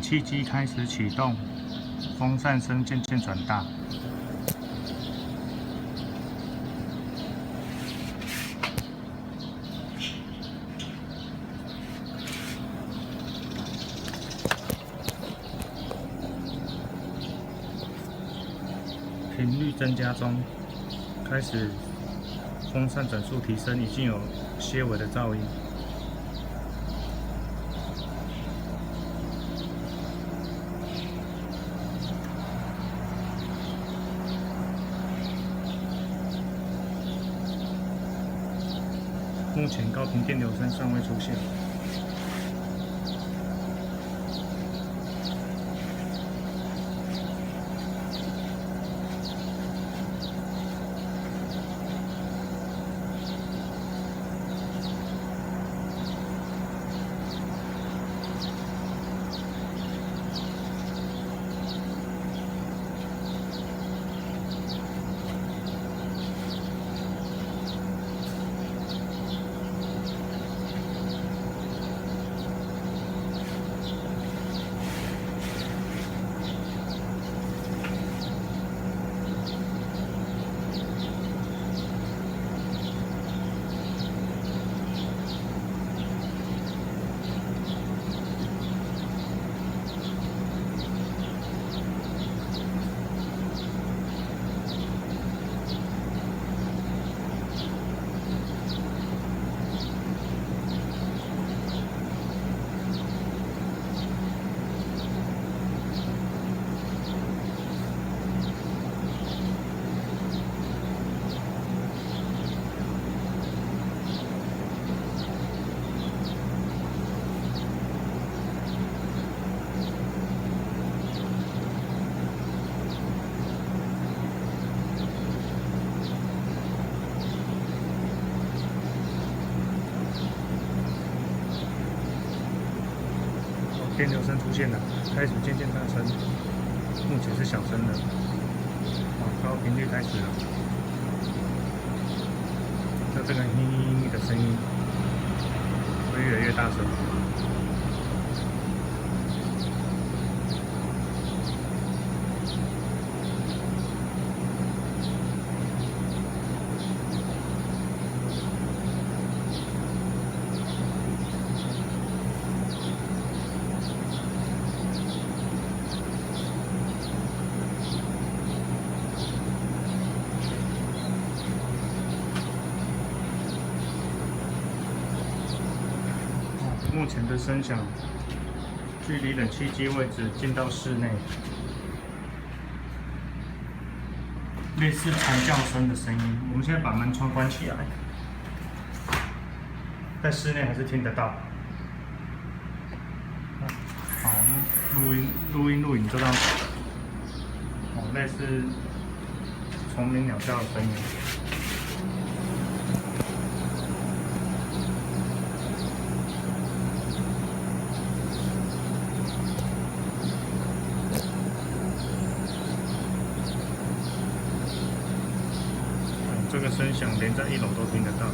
冷气机开始启动，风扇声渐渐转大。频率增加中，开始风扇转速提升，已经有些微的噪音。目前高频电流声尚未出现。电流声出现了，开始渐渐大声，目前是小声的，高频率开始了，那这个的声音会越来越大声。目前的声响距离冷气机位置进到室内，类似蝉叫声的声音。我们现在把门窗关起来，在室内还是听得到。好，录影就这样子。类似虫鸣鸟叫的声音。这个声响连在1楼都听得到。